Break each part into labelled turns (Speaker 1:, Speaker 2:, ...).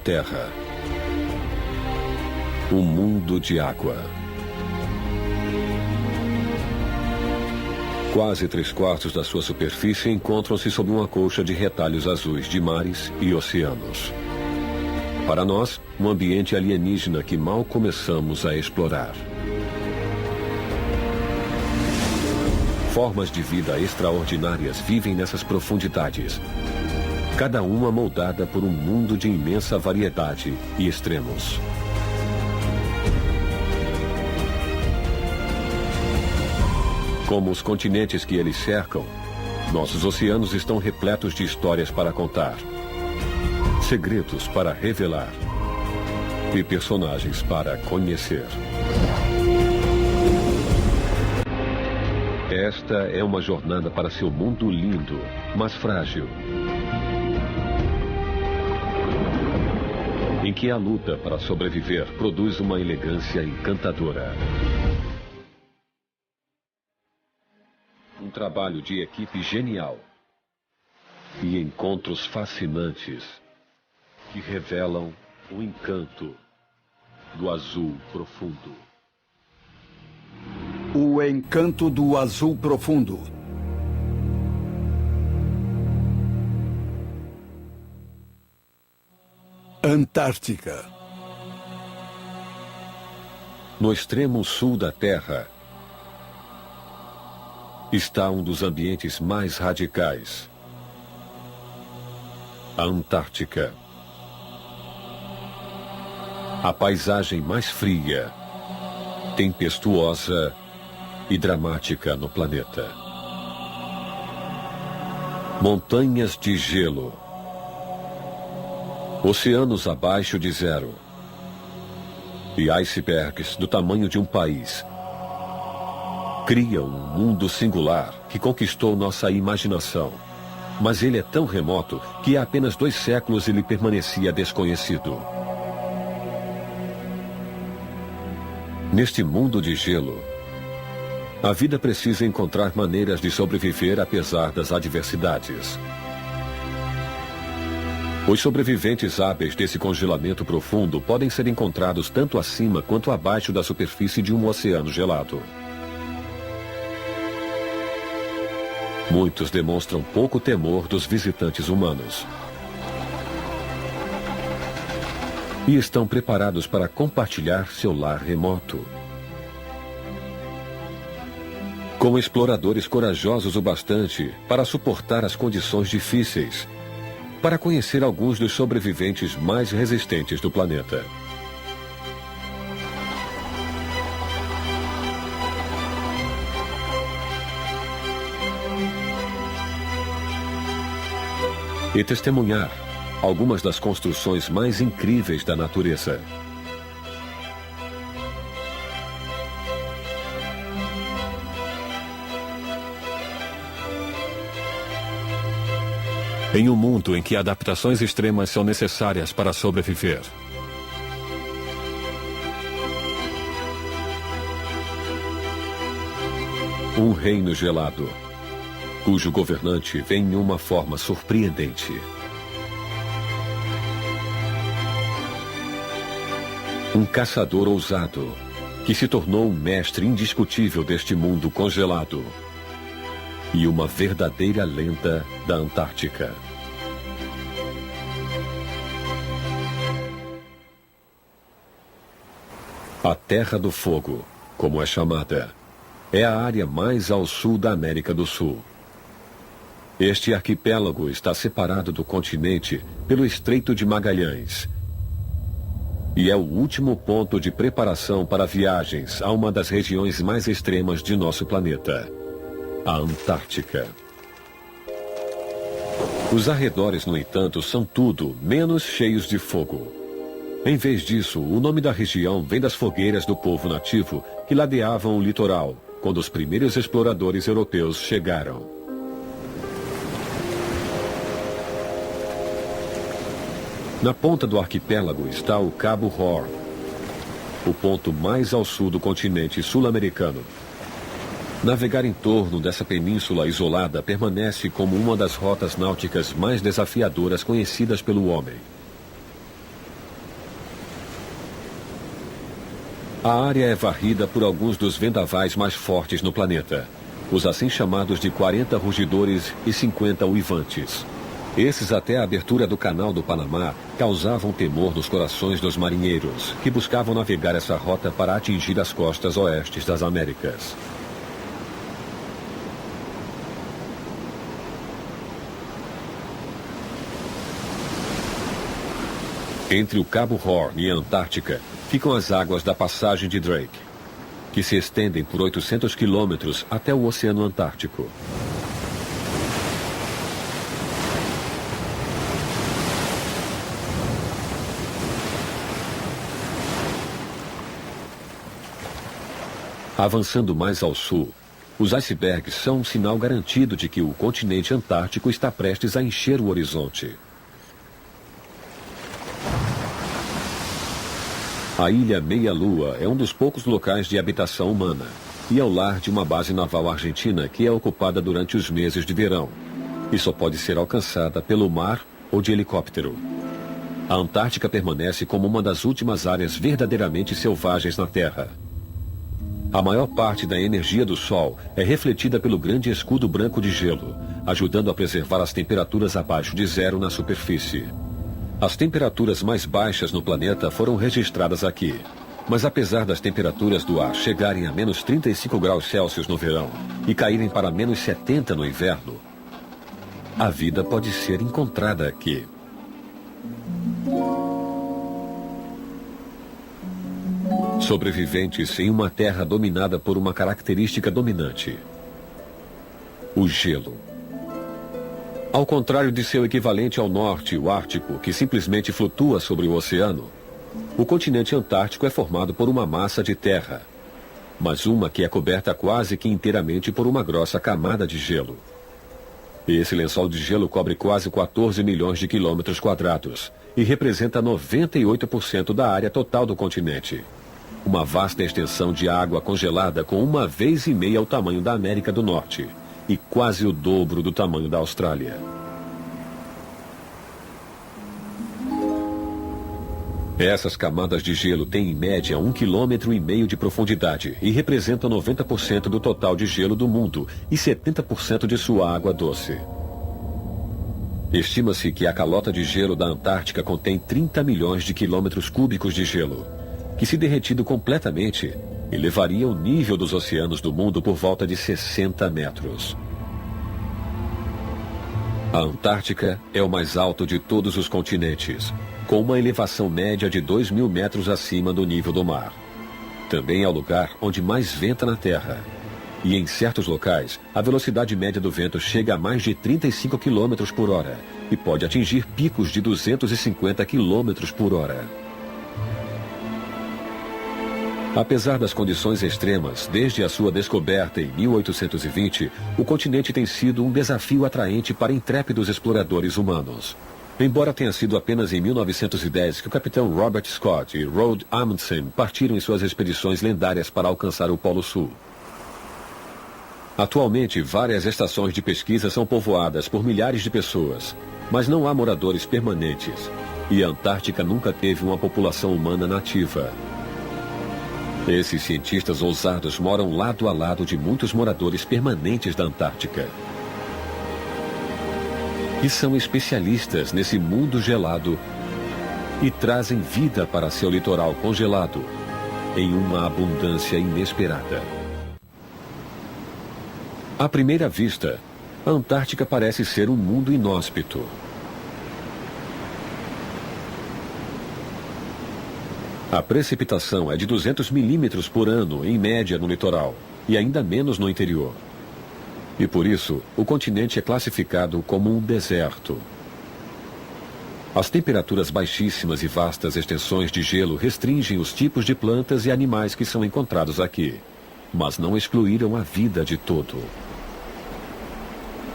Speaker 1: Terra. Um mundo de água. Quase 3/4 da sua superfície encontram-se sob uma colcha de retalhos azuis de mares e oceanos. Para nós, um ambiente alienígena que mal começamos a explorar. Formas de vida extraordinárias vivem nessas profundidades, cada uma moldada por um mundo de imensa variedade e extremos. Como os continentes que eles cercam, nossos oceanos estão repletos de histórias para contar, segredos para revelar e personagens para conhecer. Esta é uma jornada para seu mundo lindo, mas frágil, em que a luta para sobreviver produz uma elegância encantadora. Um trabalho de equipe genial e encontros fascinantes que revelam o encanto do azul profundo.
Speaker 2: O encanto do azul profundo. Antártica.
Speaker 1: No extremo sul da Terra está um dos ambientes mais radicais. A Antártica. A paisagem mais fria, tempestuosa e dramática no planeta. Montanhas de gelo. Oceanos abaixo de zero. E icebergs do tamanho de um país. Cria um mundo singular que conquistou nossa imaginação. Mas ele é tão remoto que há apenas 2 séculos ele permanecia desconhecido. Neste mundo de gelo, a vida precisa encontrar maneiras de sobreviver apesar das adversidades. Os sobreviventes hábeis desse congelamento profundo podem ser encontrados tanto acima quanto abaixo da superfície de um oceano gelado. Muitos demonstram pouco temor dos visitantes humanos. E estão preparados para compartilhar seu lar remoto. Com exploradores corajosos o bastante para suportar as condições difíceis, para conhecer alguns dos sobreviventes mais resistentes do planeta. E testemunhar algumas das construções mais incríveis da natureza. Em um mundo em que adaptações extremas são necessárias para sobreviver. Um reino gelado, cujo governante vem em uma forma surpreendente. Um caçador ousado, que se tornou um mestre indiscutível deste mundo congelado. E uma verdadeira lenda da Antártica. A Terra do Fogo, como é chamada, é a área mais ao sul da América do Sul. Este arquipélago está separado do continente pelo Estreito de Magalhães. E é o último ponto de preparação para viagens a uma das regiões mais extremas de nosso planeta, a Antártica. Os arredores, no entanto, são tudo menos cheios de fogo. Em vez disso, o nome da região vem das fogueiras do povo nativo que ladeavam o litoral quando os primeiros exploradores europeus chegaram. Na ponta do arquipélago está o Cabo Horn, o ponto mais ao sul do continente sul-americano. Navegar em torno dessa península isolada permanece como uma das rotas náuticas mais desafiadoras conhecidas pelo homem. A área é varrida por alguns dos vendavais mais fortes no planeta, os assim chamados de 40 rugidores e 50 uivantes. Esses, até a abertura do Canal do Panamá, causavam temor nos corações dos marinheiros, que buscavam navegar essa rota para atingir as costas oestes das Américas. Entre o Cabo Horn e a Antártica, ficam as águas da Passagem de Drake, que se estendem por 800 quilômetros até o Oceano Antártico. Avançando mais ao sul, os icebergs são um sinal garantido de que o continente antártico está prestes a encher o horizonte. A Ilha Meia-Lua é um dos poucos locais de habitação humana e é o lar de uma base naval argentina que é ocupada durante os meses de verão e só pode ser alcançada pelo mar ou de helicóptero. A Antártica permanece como uma das últimas áreas verdadeiramente selvagens na Terra. A maior parte da energia do Sol é refletida pelo grande escudo branco de gelo, ajudando a preservar as temperaturas abaixo de zero na superfície. As temperaturas mais baixas no planeta foram registradas aqui. Mas apesar das temperaturas do ar chegarem a menos 35 graus Celsius no verão e caírem para menos 70 no inverno, a vida pode ser encontrada aqui. Sobreviventes em uma terra dominada por uma característica dominante: o gelo. Ao contrário de seu equivalente ao norte, o Ártico, que simplesmente flutua sobre o oceano, o continente antártico é formado por uma massa de terra, mas uma que é coberta quase que inteiramente por uma grossa camada de gelo. Esse lençol de gelo cobre quase 14 milhões de quilômetros quadrados e representa 98% da área total do continente. Uma vasta extensão de água congelada com 1,5 vezes o tamanho da América do Norte e quase o dobro do tamanho da Austrália. Essas camadas de gelo têm em média 1,5 km de profundidade e representam 90% do total de gelo do mundo e 70% de sua água doce. Estima-se que a calota de gelo da Antártica contém 30 milhões de quilômetros cúbicos de gelo, que, se derretido completamente, elevaria o nível dos oceanos do mundo por volta de 60 metros. A Antártica é o mais alto de todos os continentes, com uma elevação média de 2.000 metros acima do nível do mar. Também é o lugar onde mais venta na Terra. E em certos locais, a velocidade média do vento chega a mais de 35 km por hora e pode atingir picos de 250 km por hora. Apesar das condições extremas, desde a sua descoberta em 1820, o continente tem sido um desafio atraente para intrépidos exploradores humanos. Embora tenha sido apenas em 1910 que o capitão Robert Scott e Roald Amundsen partiram em suas expedições lendárias para alcançar o Polo Sul. Atualmente, várias estações de pesquisa são povoadas por milhares de pessoas, mas não há moradores permanentes, e a Antártica nunca teve uma população humana nativa. Esses cientistas ousados moram lado a lado de muitos moradores permanentes da Antártica. E são especialistas nesse mundo gelado e trazem vida para seu litoral congelado em uma abundância inesperada. À primeira vista, a Antártica parece ser um mundo inóspito. A precipitação é de 200 milímetros por ano, em média, no litoral, e ainda menos no interior. E por isso, o continente é classificado como um deserto. As temperaturas baixíssimas e vastas extensões de gelo restringem os tipos de plantas e animais que são encontrados aqui, mas não excluíram a vida de todo.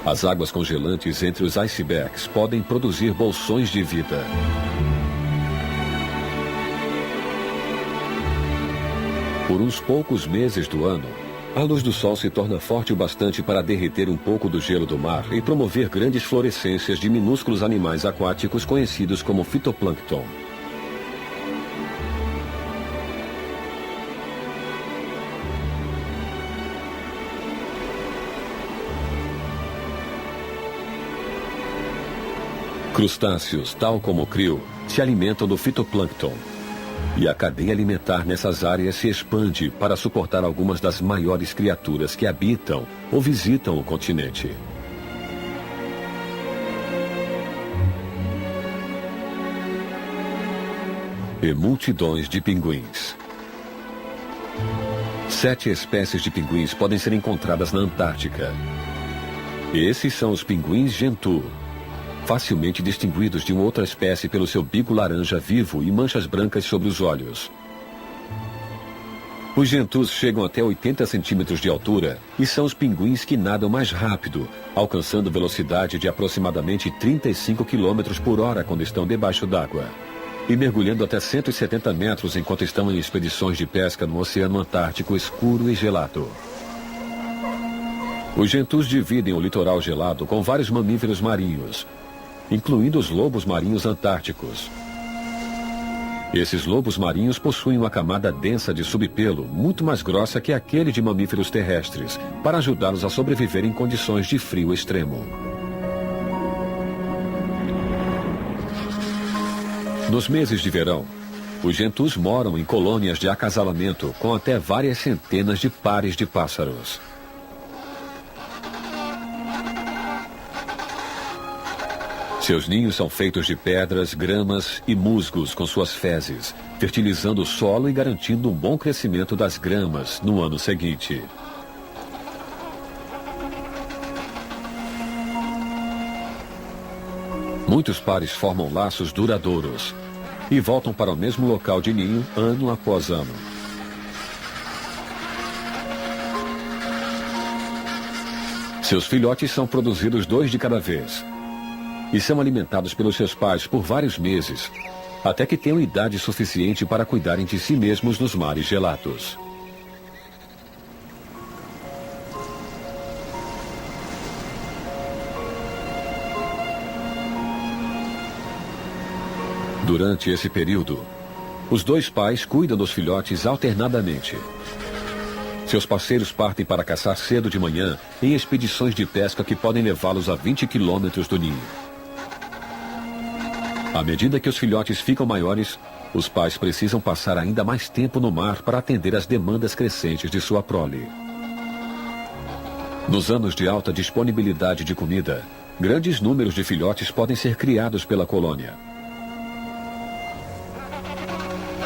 Speaker 1: As águas congelantes entre os icebergs podem produzir bolsões de vida. Por uns poucos meses do ano, a luz do sol se torna forte o bastante para derreter um pouco do gelo do mar e promover grandes florescências de minúsculos animais aquáticos conhecidos como fitoplâncton. Crustáceos, tal como o krill, se alimentam do fitoplâncton. E a cadeia alimentar nessas áreas se expande para suportar algumas das maiores criaturas que habitam ou visitam o continente. E multidões de pinguins. 7 espécies de pinguins podem ser encontradas na Antártica. Esses são os pinguins gentoo, facilmente distinguidos de uma outra espécie pelo seu bico laranja vivo e manchas brancas sobre os olhos. Os gentoos chegam até 80 centímetros de altura e são os pinguins que nadam mais rápido, alcançando velocidade de aproximadamente 35 km por hora quando estão debaixo d'água, e mergulhando até 170 metros enquanto estão em expedições de pesca no Oceano Antártico escuro e gelado. Os gentoos dividem o litoral gelado com vários mamíferos marinhos, incluindo os lobos marinhos antárticos. Esses lobos marinhos possuem uma camada densa de subpelo muito mais grossa que aquele de mamíferos terrestres, para ajudá-los a sobreviver em condições de frio extremo. Nos meses de verão, os gentoos moram em colônias de acasalamento com até várias centenas de pares de pássaros. Seus ninhos são feitos de pedras, gramas e musgos com suas fezes, fertilizando o solo e garantindo um bom crescimento das gramas no ano seguinte. Muitos pares formam laços duradouros e voltam para o mesmo local de ninho ano após ano. Seus filhotes são produzidos 2 de cada vez e são alimentados pelos seus pais por vários meses, até que tenham idade suficiente para cuidarem de si mesmos nos mares gelados. Durante esse período, os 2 pais cuidam dos filhotes alternadamente. Seus parceiros partem para caçar cedo de manhã em expedições de pesca que podem levá-los a 20 quilômetros do ninho. À medida que os filhotes ficam maiores, os pais precisam passar ainda mais tempo no mar para atender às demandas crescentes de sua prole. Nos anos de alta disponibilidade de comida, grandes números de filhotes podem ser criados pela colônia.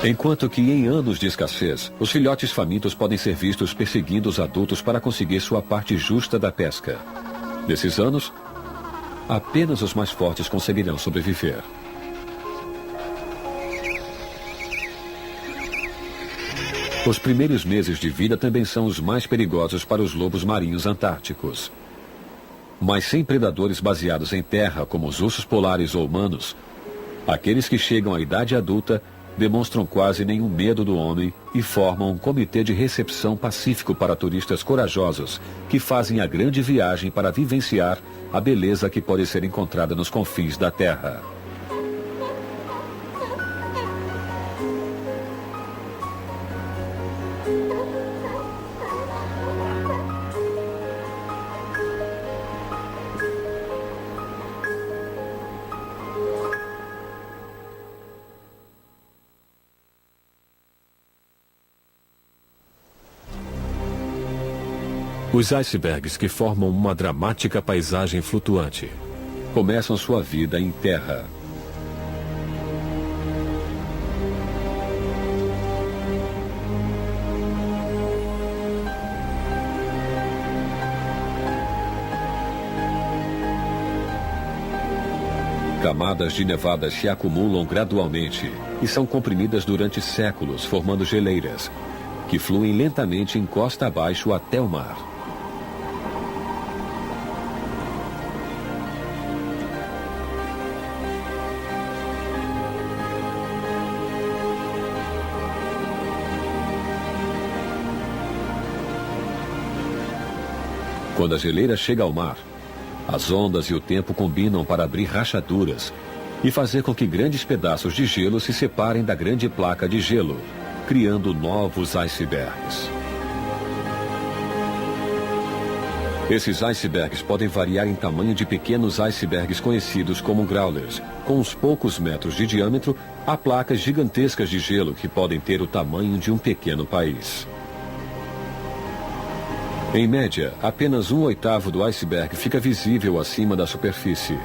Speaker 1: Enquanto que em anos de escassez, os filhotes famintos podem ser vistos perseguindo os adultos para conseguir sua parte justa da pesca. Nesses anos, apenas os mais fortes conseguirão sobreviver. Os primeiros meses de vida também são os mais perigosos para os lobos marinhos antárticos. Mas sem predadores baseados em terra, como os ursos polares ou humanos, aqueles que chegam à idade adulta demonstram quase nenhum medo do homem e formam um comitê de recepção pacífico para turistas corajosos que fazem a grande viagem para vivenciar a beleza que pode ser encontrada nos confins da Terra. Os icebergs, que formam uma dramática paisagem flutuante, começam sua vida em terra. Camadas de nevadas se acumulam gradualmente e são comprimidas durante séculos, formando geleiras, que fluem lentamente em costa abaixo até o mar. Quando a geleira chega ao mar, as ondas e o tempo combinam para abrir rachaduras e fazer com que grandes pedaços de gelo se separem da grande placa de gelo, criando novos icebergs. Esses icebergs podem variar em tamanho de pequenos icebergs conhecidos como growlers, com uns poucos metros de diâmetro, a placas gigantescas de gelo que podem ter o tamanho de um pequeno país. Em média, apenas 1/8 do iceberg fica visível acima da superfície.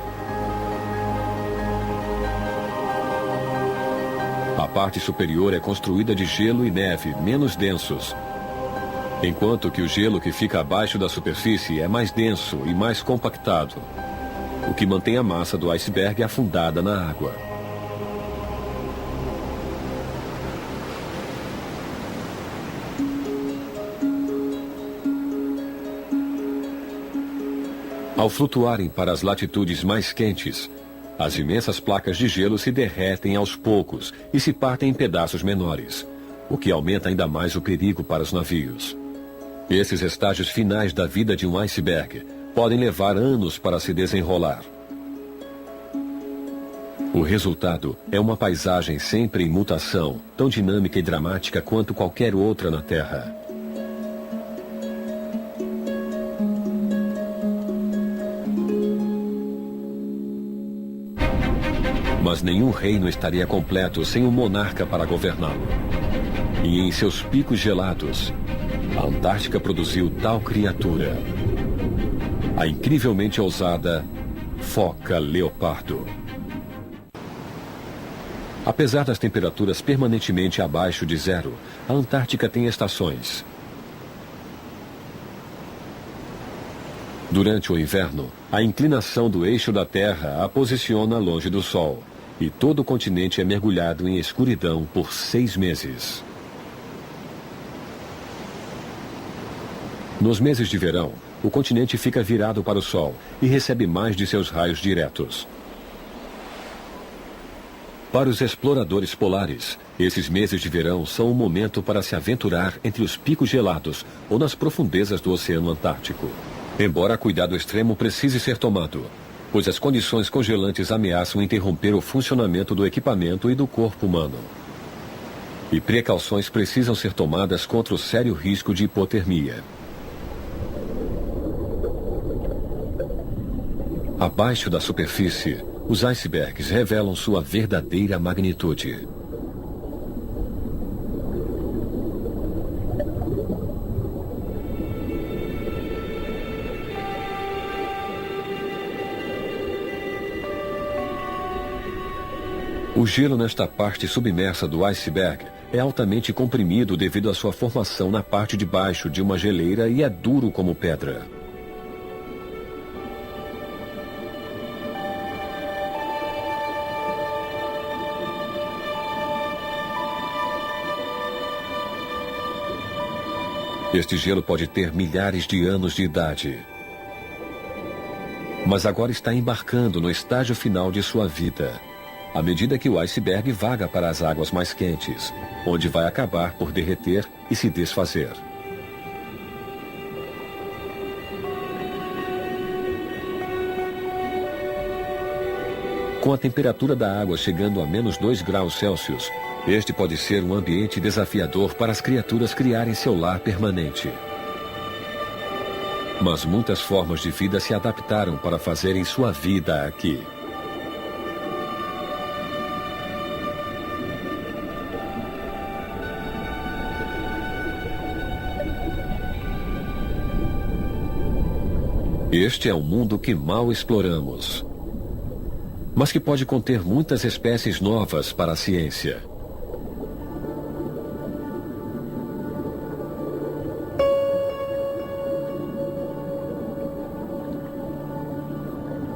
Speaker 1: A parte superior é construída de gelo e neve menos densos, enquanto que o gelo que fica abaixo da superfície é mais denso e mais compactado, o que mantém a massa do iceberg afundada na água. Ao flutuarem para as latitudes mais quentes, as imensas placas de gelo se derretem aos poucos e se partem em pedaços menores, o que aumenta ainda mais o perigo para os navios. Esses estágios finais da vida de um iceberg podem levar anos para se desenrolar. O resultado é uma paisagem sempre em mutação, tão dinâmica e dramática quanto qualquer outra na Terra. Mas nenhum reino estaria completo sem um monarca para governá-lo. E em seus picos gelados, a Antártica produziu tal criatura. A incrivelmente ousada foca leopardo. Apesar das temperaturas permanentemente abaixo de zero, a Antártica tem estações. Durante o inverno, a inclinação do eixo da Terra a posiciona longe do Sol, e todo o continente é mergulhado em escuridão por 6 meses. Nos meses de verão, o continente fica virado para o Sol e recebe mais de seus raios diretos. Para os exploradores polares, esses meses de verão são um momento para se aventurar entre os picos gelados ou nas profundezas do Oceano Antártico. Embora cuidado extremo precise ser tomado, pois as condições congelantes ameaçam interromper o funcionamento do equipamento e do corpo humano. E precauções precisam ser tomadas contra o sério risco de hipotermia. Abaixo da superfície, os icebergs revelam sua verdadeira magnitude. O gelo nesta parte submersa do iceberg é altamente comprimido devido à sua formação na parte de baixo de uma geleira e é duro como pedra. Este gelo pode ter milhares de anos de idade, mas agora está embarcando no estágio final de sua vida, à medida que o iceberg vaga para as águas mais quentes, onde vai acabar por derreter e se desfazer. Com a temperatura da água chegando a menos 2 graus Celsius, este pode ser um ambiente desafiador para as criaturas criarem seu lar permanente. Mas muitas formas de vida se adaptaram para fazerem sua vida aqui. Este é um mundo que mal exploramos, mas que pode conter muitas espécies novas para a ciência.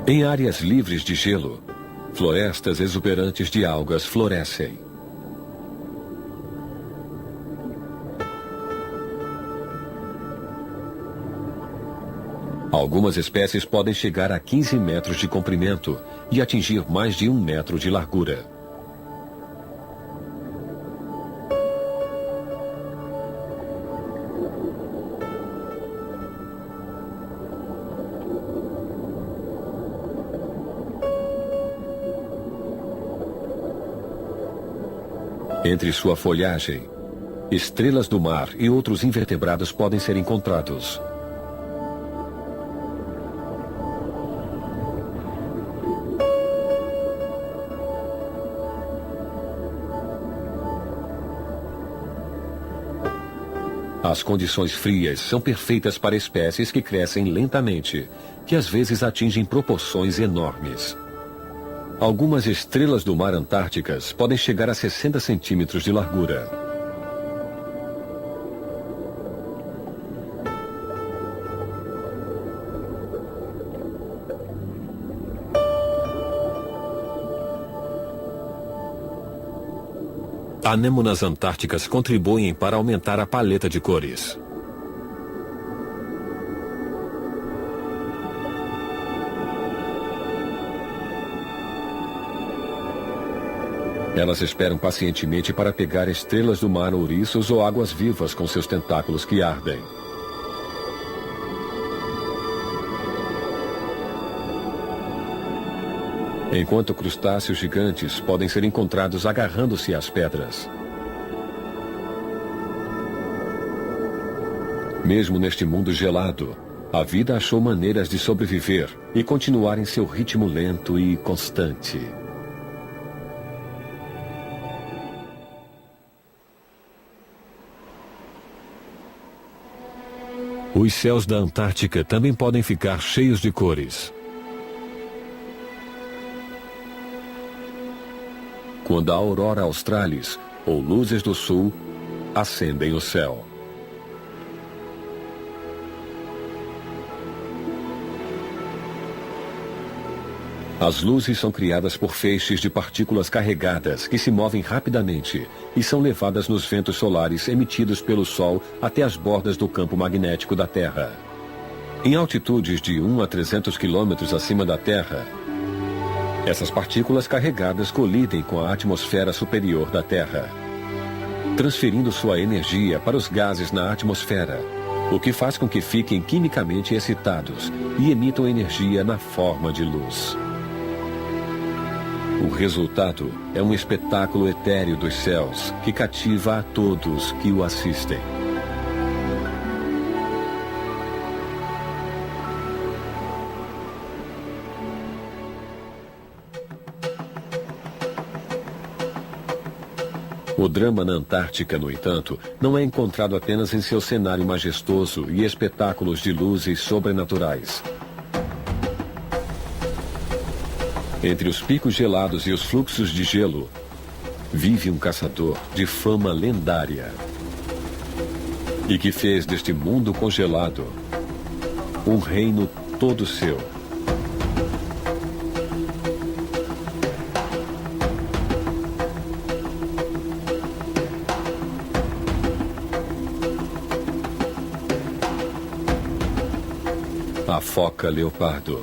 Speaker 1: Em áreas livres de gelo, florestas exuberantes de algas florescem. Algumas espécies podem chegar a 15 metros de comprimento e atingir mais de 1 metro de largura. Entre sua folhagem, estrelas do mar e outros invertebrados podem ser encontrados. As condições frias são perfeitas para espécies que crescem lentamente, que às vezes atingem proporções enormes. Algumas estrelas do mar Antárticas podem chegar a 60 centímetros de largura. Anêmonas antárticas contribuem para aumentar a paleta de cores. Elas esperam pacientemente para pegar estrelas do mar, ouriços ou águas-vivas com seus tentáculos que ardem. Enquanto crustáceos gigantes podem ser encontrados agarrando-se às pedras. Mesmo neste mundo gelado, a vida achou maneiras de sobreviver e continuar em seu ritmo lento e constante. Os céus da Antártica também podem ficar cheios de cores. Quando a aurora australis, ou luzes do sul, acendem o céu. As luzes são criadas por feixes de partículas carregadas que se movem rapidamente e são levadas nos ventos solares emitidos pelo Sol até as bordas do campo magnético da Terra. Em altitudes de 1 a 300 quilômetros acima da Terra, essas partículas carregadas colidem com a atmosfera superior da Terra, transferindo sua energia para os gases na atmosfera, o que faz com que fiquem quimicamente excitados e emitam energia na forma de luz. O resultado é um espetáculo etéreo dos céus que cativa a todos que o assistem. O drama na Antártica, no entanto, não é encontrado apenas em seu cenário majestoso e espetáculos de luzes sobrenaturais. Entre os picos gelados e os fluxos de gelo, vive um caçador de fama lendária e que fez deste mundo congelado um reino todo seu. A foca leopardo.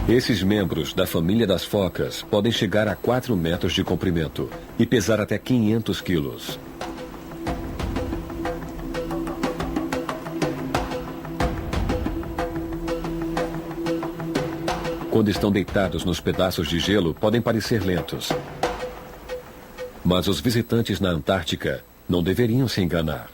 Speaker 1: Esses membros da família das focas podem chegar a 4 metros de comprimento e pesar até 500 quilos. Quando estão deitados nos pedaços de gelo, podem parecer lentos. Mas os visitantes na Antártica não deveriam se enganar.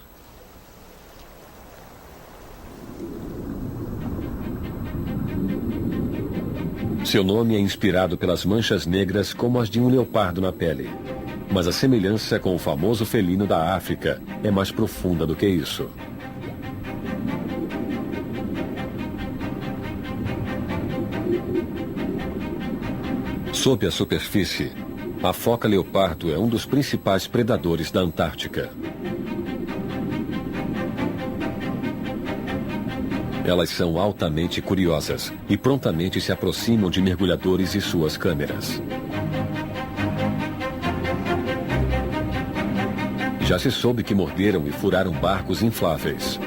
Speaker 1: Seu nome é inspirado pelas manchas negras como as de um leopardo na pele. Mas a semelhança com o famoso felino da África é mais profunda do que isso. Sob a superfície, a foca leopardo é um dos principais predadores da Antártica. Elas são altamente curiosas e prontamente se aproximam de mergulhadores e suas câmeras. Já se soube que morderam e furaram barcos infláveis.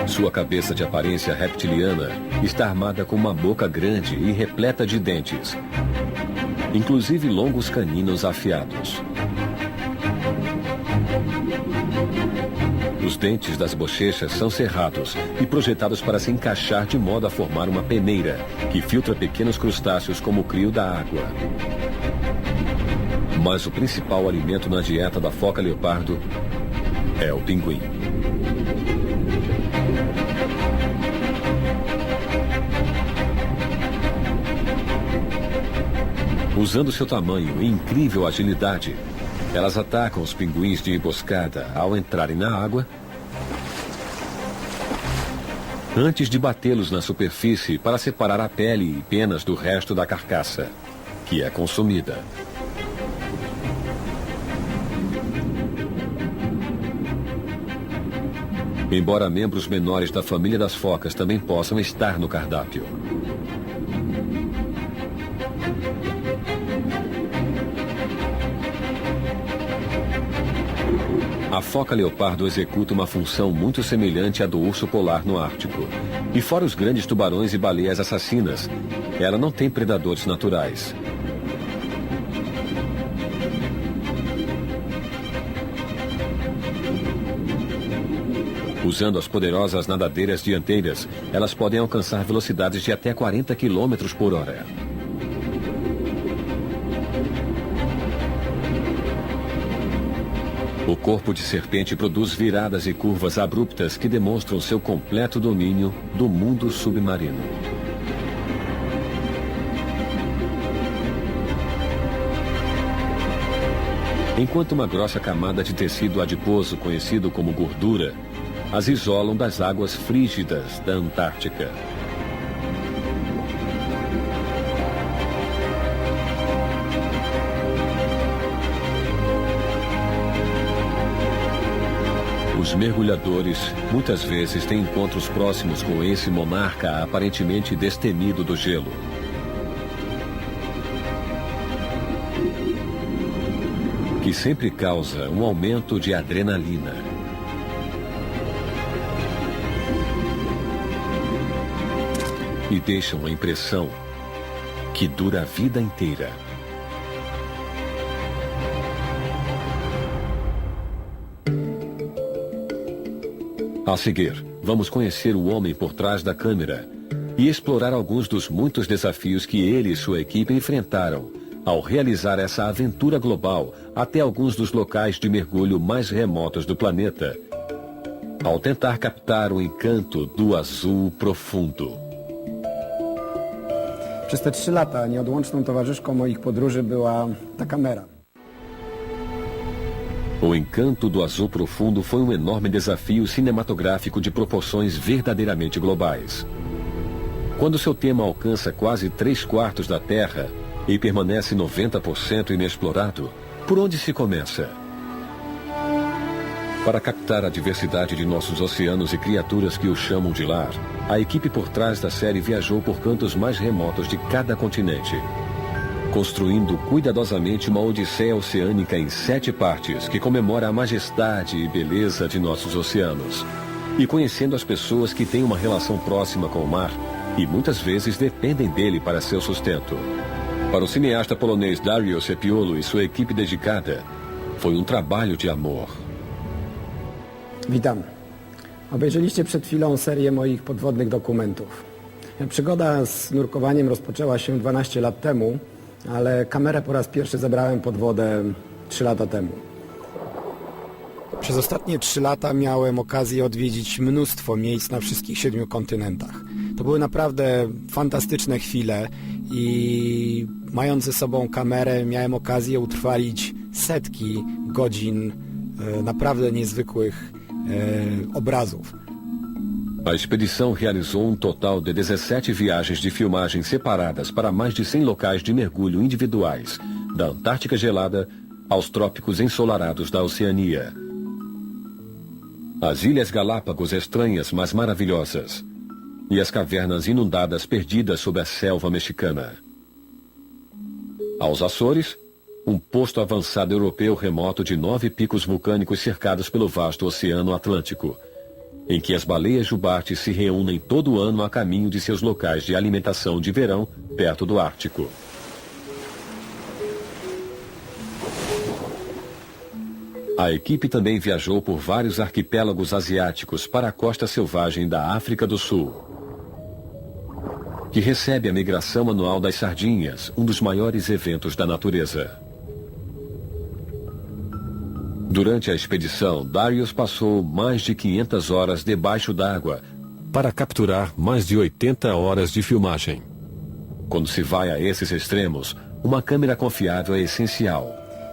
Speaker 1: Sua cabeça de aparência reptiliana está armada com uma boca grande e repleta de dentes, inclusive longos caninos afiados. Os dentes das bochechas são cerrados e projetados para se encaixar de modo a formar uma peneira que filtra pequenos crustáceos como o crio da água. Mas o principal alimento na dieta da foca leopardo é o pinguim. Usando seu tamanho e incrível agilidade, elas atacam os pinguins de emboscada ao entrarem na água, antes de batê-los na superfície para separar a pele e penas do resto da carcaça, que é consumida. Embora membros menores da família das focas também possam estar no cardápio. A foca leopardo executa uma função muito semelhante à do urso polar no Ártico. E fora os grandes tubarões e baleias assassinas, ela não tem predadores naturais. Usando as poderosas nadadeiras dianteiras, elas podem alcançar velocidades de até 40 km por hora. O corpo de serpente produz viradas e curvas abruptas que demonstram seu completo domínio do mundo submarino. Enquanto uma grossa camada de tecido adiposo, conhecido como gordura, as isolam das águas frígidas da Antártica. Os mergulhadores muitas vezes têm encontros próximos com esse monarca aparentemente destemido do gelo. Que sempre causa um aumento de adrenalina. E deixa uma impressão que dura a vida inteira. A seguir, vamos conhecer o homem por trás da câmera e explorar alguns dos muitos desafios que ele e sua equipe enfrentaram ao realizar essa aventura global até alguns dos locais de mergulho mais remotos do planeta, ao tentar captar o encanto do azul profundo.
Speaker 3: Przez te 3 lata nieodłączną towarzyszką moich podróży była ta kamera.
Speaker 1: O encanto do azul profundo foi um enorme desafio cinematográfico de proporções verdadeiramente globais. Quando seu tema alcança quase 3/4 da Terra e permanece 90% inexplorado, por onde se começa? Para captar a diversidade de nossos oceanos e criaturas que os chamam de lar, a equipe por trás da série viajou por cantos mais remotos de cada continente, construindo cuidadosamente uma odisseia oceânica em 7 partes que comemora a majestade e beleza de nossos oceanos, e conhecendo as pessoas que têm uma relação próxima com o mar e muitas vezes dependem dele para seu sustento. Para o cineasta polonês Dariusz Sepiolo e sua equipe dedicada, foi um trabalho de amor.
Speaker 3: Witam. Obejrzeliście przed chwilą serię moich podwodnych dokumentów. Przygoda z nurkowaniem rozpoczęła się 12 lat temu, ale kamerę po raz pierwszy zabrałem pod wodę 3 lata temu. Przez ostatnie 3 lata miałem okazję odwiedzić mnóstwo miejsc na wszystkich 7 kontynentach. To były naprawdę fantastyczne chwile i mając ze sobą kamerę miałem okazję utrwalić setki godzin naprawdę niezwykłych obrazów.
Speaker 1: A expedição realizou total de 17 viagens de filmagem separadas para mais de 100 locais de mergulho individuais, da Antártica gelada aos trópicos ensolarados da Oceania. As Ilhas Galápagos estranhas, mas maravilhosas, e as cavernas inundadas perdidas sob a selva mexicana. Aos Açores, um posto avançado europeu remoto de 9 picos vulcânicos cercados pelo vasto Oceano Atlântico, em que as baleias jubartes se reúnem todo ano a caminho de seus locais de alimentação de verão perto do Ártico. A equipe também viajou por vários arquipélagos asiáticos para a costa selvagem da África do Sul, que recebe a migração anual das sardinhas, um dos maiores eventos da natureza. Durante a expedição, Dariusz passou mais de 500 horas debaixo d'água para capturar mais de 80 horas de filmagem. Quando se vai a esses extremos, uma câmera confiável é essencial.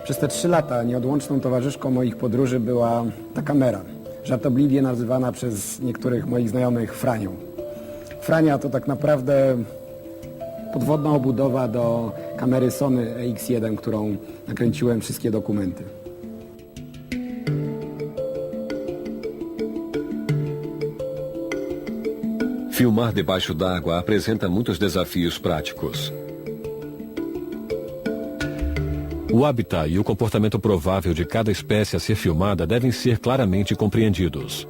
Speaker 3: Przez te 3 lata nieodłączną towarzyszką moich podróży była ta kamera, żartobliwie nazywana przez niektórych moich znajomych Franią. Frania to tak naprawdę podwodna obudowa do kamery Sony EX1, którą nakręciłem wszystkie dokumenty.
Speaker 1: Filmar debaixo d'água apresenta muitos desafios práticos. O habitat e o comportamento provável de cada espécie a ser filmada devem ser claramente compreendidos.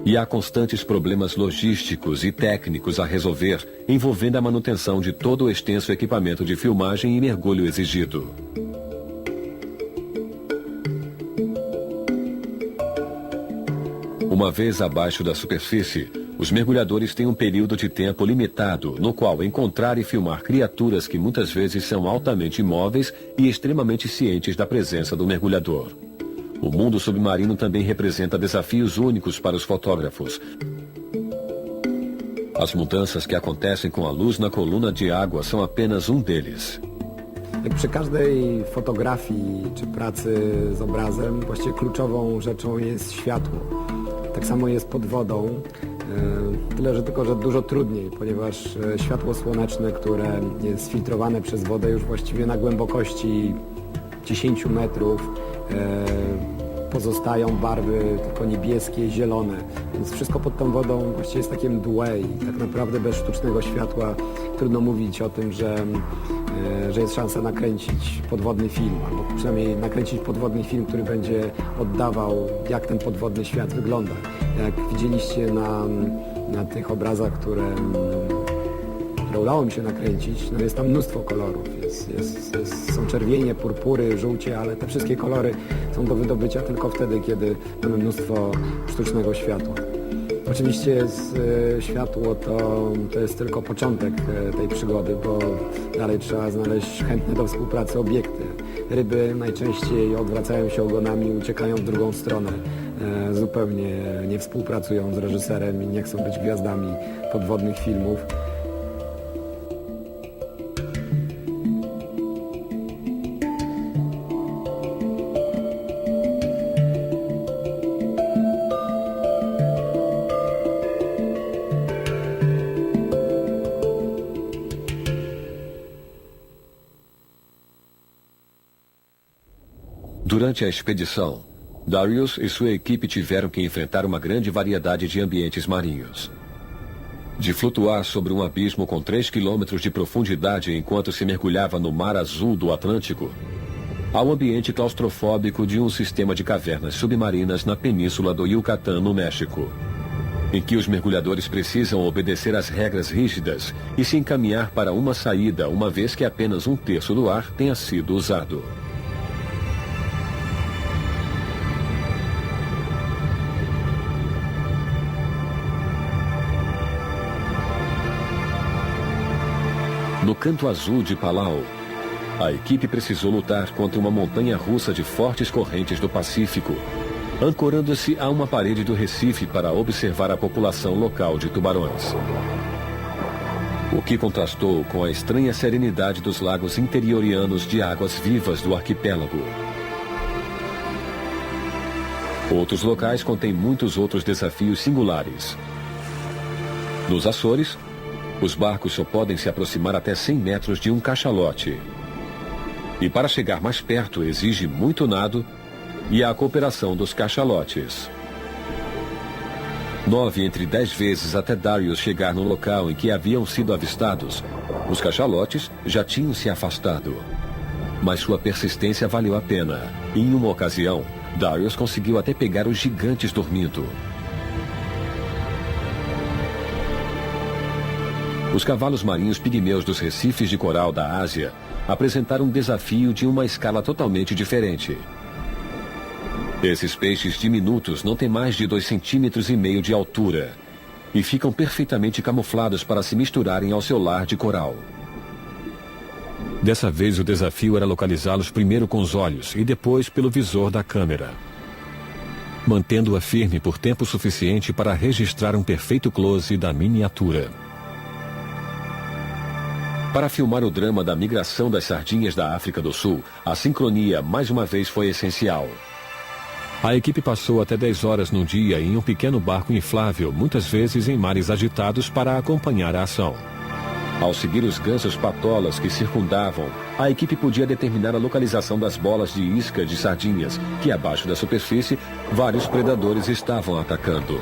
Speaker 1: E há constantes problemas logísticos e técnicos a resolver, envolvendo a manutenção de todo o extenso equipamento de filmagem e mergulho exigido. Uma vez abaixo da superfície, os mergulhadores têm um período de tempo limitado, no qual encontrar e filmar criaturas que muitas vezes são altamente imóveis e extremamente cientes da presença do mergulhador. O mundo submarino também representa desafios únicos para os fotógrafos. As mudanças que acontecem com a luz na coluna de água são apenas um deles.
Speaker 3: Jak przy każdej fotografii czy pracy z obrazem, właściwie kluczową rzeczą jest światło. Tak samo jest pod wodą, tyle że tylko, że dużo trudniej, ponieważ światło słoneczne, które jest filtrowane przez wodę już właściwie na głębokości 10 metrów, pozostają barwy tylko niebieskie, zielone, więc wszystko pod tą wodą właściwie jest takie mdłe i tak naprawdę bez sztucznego światła trudno mówić o tym, że jest szansa nakręcić podwodny film, albo przynajmniej nakręcić podwodny film, który będzie oddawał, jak ten podwodny świat wygląda. Jak widzieliście na tych obrazach, które udało mi się nakręcić, no jest tam mnóstwo kolorów. Są czerwienie, purpury, żółcie, ale te wszystkie kolory są do wydobycia tylko wtedy, kiedy mamy mnóstwo sztucznego światła. Oczywiście światło to jest tylko początek tej przygody, bo dalej trzeba znaleźć chętne do współpracy obiekty. Ryby najczęściej odwracają się ogonami i uciekają w drugą stronę. Zupełnie nie współpracują z reżyserem i nie chcą być gwiazdami podwodnych filmów.
Speaker 1: Durante a expedição, Darius e sua equipe tiveram que enfrentar uma grande variedade de ambientes marinhos. De flutuar sobre um abismo com 3 quilômetros de profundidade enquanto se mergulhava no mar azul do Atlântico, ao ambiente claustrofóbico de um sistema de cavernas submarinas na península do Yucatán, no México, em que os mergulhadores precisam obedecer às regras rígidas e se encaminhar para uma saída, uma vez que apenas 1/3 do ar tenha sido usado. No canto azul de Palau, a equipe precisou lutar contra uma montanha-russa de fortes correntes do Pacífico, ancorando-se a uma parede do Recife para observar a população local de tubarões. O que contrastou com a estranha serenidade dos lagos interiorianos de águas vivas do arquipélago. Outros locais contêm muitos outros desafios singulares. Nos Açores, os barcos só podem se aproximar até 100 metros de um cachalote. E para chegar mais perto exige muito nado e a cooperação dos cachalotes. 9 entre 10 vezes até Darius chegar no local em que haviam sido avistados, os cachalotes já tinham se afastado. Mas sua persistência valeu a pena. E em uma ocasião, Darius conseguiu até pegar os gigantes dormindo. Os cavalos marinhos pigmeus dos recifes de coral da Ásia apresentaram um desafio de uma escala totalmente diferente. Esses peixes diminutos não têm mais de 2,5 centímetros de altura e ficam perfeitamente camuflados para se misturarem ao seu lar de coral. Dessa vez o desafio era localizá-los primeiro com os olhos e depois pelo visor da câmera. mantendo-a firme por tempo suficiente para registrar um perfeito close da miniatura. Para filmar o drama da migração das sardinhas da África do Sul, a sincronia mais uma vez foi essencial. A equipe passou até 10 horas no dia em um pequeno barco inflável, muitas vezes em mares agitados, para acompanhar a ação. Ao seguir os gansos patolas que circundavam, a equipe podia determinar a localização das bolas de isca de sardinhas, que abaixo da superfície, vários predadores estavam atacando.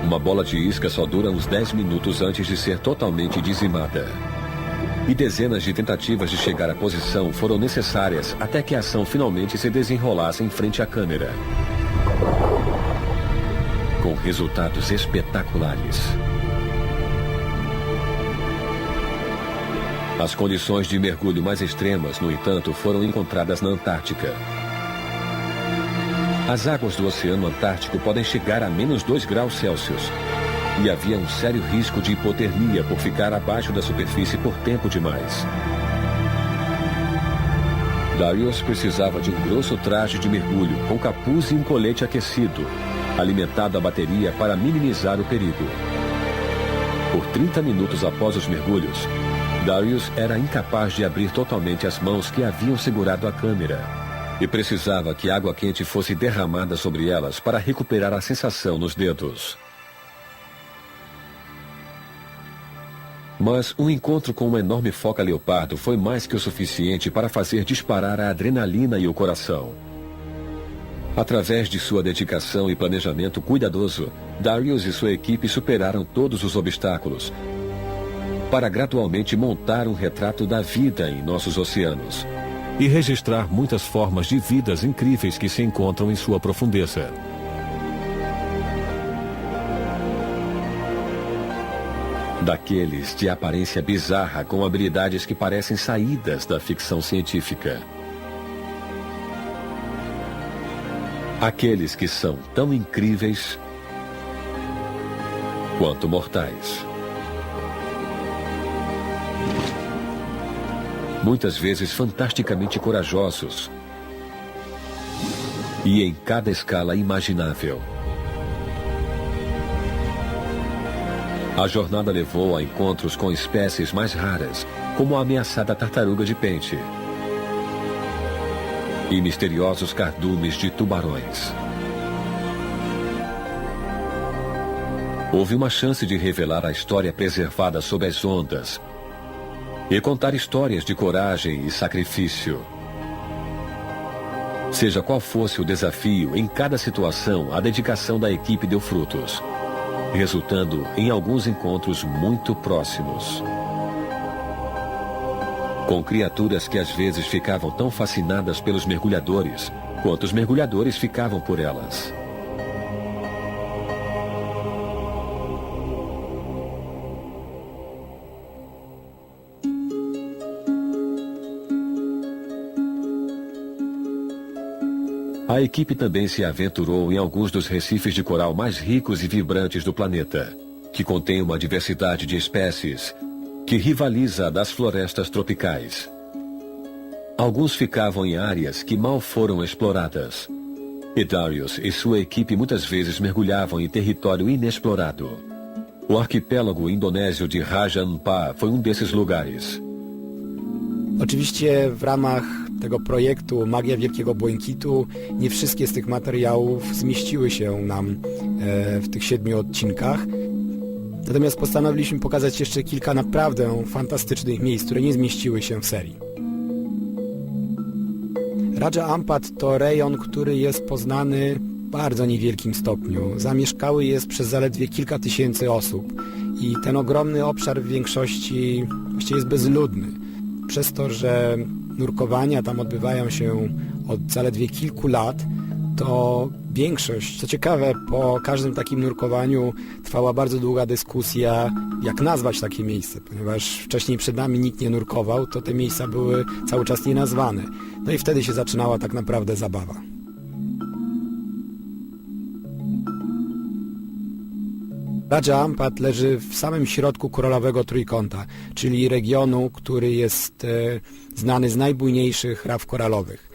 Speaker 1: Uma bola de isca só dura uns 10 minutos antes de ser totalmente dizimada. E dezenas de tentativas de chegar à posição foram necessárias até que a ação finalmente se desenrolasse em frente à câmera. Com resultados espetaculares. As condições de mergulho mais extremas, no entanto, foram encontradas na Antártica. As águas do Oceano Antártico podem chegar a menos 2 graus Celsius. E havia um sério risco de hipotermia por ficar abaixo da superfície por tempo demais. Darius precisava de um grosso traje de mergulho, com capuz e um colete aquecido, alimentado a bateria para minimizar o perigo. Por 30 minutos após os mergulhos, Darius era incapaz de abrir totalmente as mãos que haviam segurado a câmera e precisava que água quente fosse derramada sobre elas para recuperar a sensação nos dedos. Mas um encontro com uma enorme foca leopardo foi mais que o suficiente para fazer disparar a adrenalina e o coração. Através de sua dedicação e planejamento cuidadoso, Darius e sua equipe superaram todos os obstáculos para gradualmente montar um retrato da vida em nossos oceanos e registrar muitas formas de vidas incríveis que se encontram em sua profundeza. Daqueles de aparência bizarra com habilidades que parecem saídas da ficção científica. Aqueles que são tão incríveis quanto mortais. Muitas vezes fantasticamente corajosos. E em cada escala imaginável. A jornada levou a encontros com espécies mais raras, como a ameaçada tartaruga de pente e misteriosos cardumes de tubarões. Houve uma chance de revelar a história preservada sob as ondas e contar histórias de coragem e sacrifício. Seja qual fosse o desafio, em cada situação, a dedicação da equipe deu frutos, resultando em alguns encontros muito próximos. Com criaturas que às vezes ficavam tão fascinadas pelos mergulhadores, quanto os mergulhadores ficavam por elas. A equipe também se aventurou em alguns dos recifes de coral mais ricos e vibrantes do planeta, que contém uma diversidade de espécies que rivaliza a das florestas tropicais. Alguns ficavam em áreas que mal foram exploradas. E Darius e sua equipe muitas vezes mergulhavam em território inexplorado. O arquipélago indonésio de Raja Ampat foi um desses lugares.
Speaker 3: Oczywiście w ramach tego projektu Magia Wielkiego Błękitu nie wszystkie z tych materiałów zmieściły się nam w tych 7 odcinkach. Natomiast postanowiliśmy pokazać jeszcze kilka naprawdę fantastycznych miejsc, które nie zmieściły się w serii. Raja Ampat to rejon, który jest poznany w bardzo niewielkim stopniu. Zamieszkały jest przez zaledwie kilka tysięcy osób i ten ogromny obszar w większości właściwie jest bezludny. Przez to, że nurkowania tam odbywają się od zaledwie kilku lat, to większość, co ciekawe, po każdym takim nurkowaniu trwała bardzo długa dyskusja, jak nazwać takie miejsce, ponieważ wcześniej przed nami nikt nie nurkował, to te miejsca były cały czas nienazwane. No i wtedy się zaczynała tak naprawdę zabawa. Raja Ampat leży w samym środku koralowego trójkąta, czyli regionu, który jest znany z najbujniejszych raf koralowych.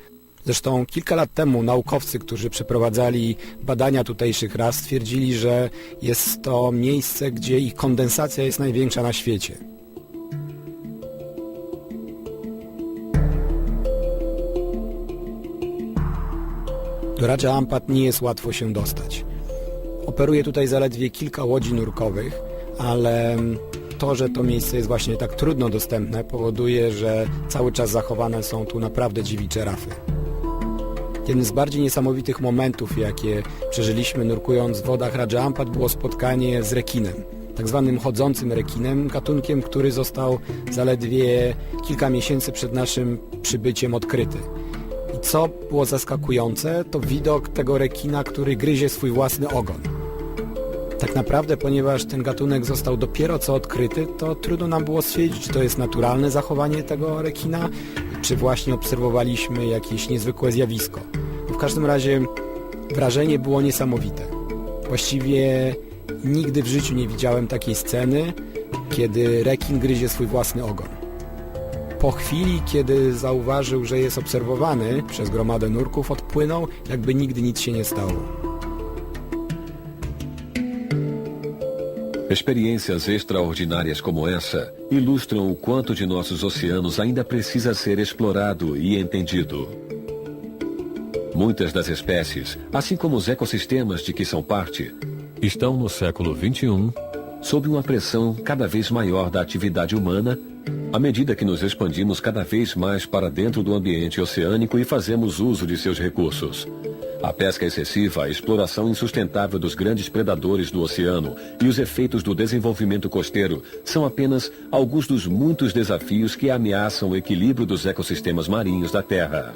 Speaker 3: Zresztą kilka lat temu naukowcy, którzy przeprowadzali badania tutejszych ras, stwierdzili, że jest to miejsce, gdzie ich kondensacja jest największa na świecie. Do Raja Ampat nie jest łatwo się dostać. Operuje tutaj zaledwie kilka łodzi nurkowych, ale to, że to miejsce jest właśnie tak trudno dostępne, powoduje, że cały czas zachowane są tu naprawdę dziwicze rafy. Jednym z bardziej niesamowitych momentów, jakie przeżyliśmy nurkując w wodach Raja Ampat, było spotkanie z rekinem, tak zwanym chodzącym rekinem, gatunkiem, który został zaledwie kilka miesięcy przed naszym przybyciem odkryty. I co było zaskakujące, to widok tego rekina, który gryzie swój własny ogon. Tak naprawdę, ponieważ ten gatunek został dopiero co odkryty, to trudno nam było stwierdzić, czy to jest naturalne zachowanie tego rekina, czy właśnie obserwowaliśmy jakieś niezwykłe zjawisko. W każdym razie wrażenie było niesamowite. Właściwie nigdy w życiu nie widziałem takiej sceny, kiedy rekin gryzie swój własny ogon. Po chwili, kiedy zauważył, że jest obserwowany przez gromadę nurków, odpłynął, jakby nigdy nic się nie stało.
Speaker 1: Experiências extraordinárias como essa ilustram o quanto de nossos oceanos ainda precisa ser explorado e entendido. Muitas das espécies, assim como os ecossistemas de que são parte, estão no século XXI sob uma pressão cada vez maior da atividade humana, à medida que nos expandimos cada vez mais para dentro do ambiente oceânico e fazemos uso de seus recursos. A pesca excessiva, a exploração insustentável dos grandes predadores do oceano e os efeitos do desenvolvimento costeiro são apenas alguns dos muitos desafios que ameaçam o equilíbrio dos ecossistemas marinhos da Terra.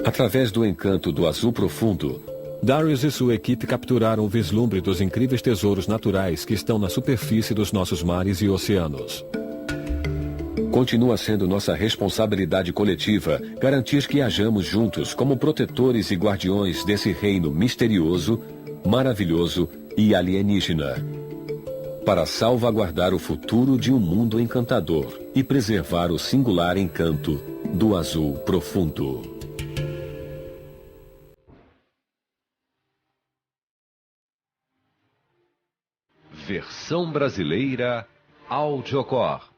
Speaker 1: Através do encanto do azul profundo, Darius e sua equipe capturaram o vislumbre dos incríveis tesouros naturais que estão na superfície dos nossos mares e oceanos. Continua sendo nossa responsabilidade coletiva garantir que hajamos juntos como protetores e guardiões desse reino misterioso, maravilhoso e alienígena, para salvaguardar o futuro de um mundo encantador e preservar o singular encanto do azul profundo.
Speaker 4: Versão brasileira Audiocore.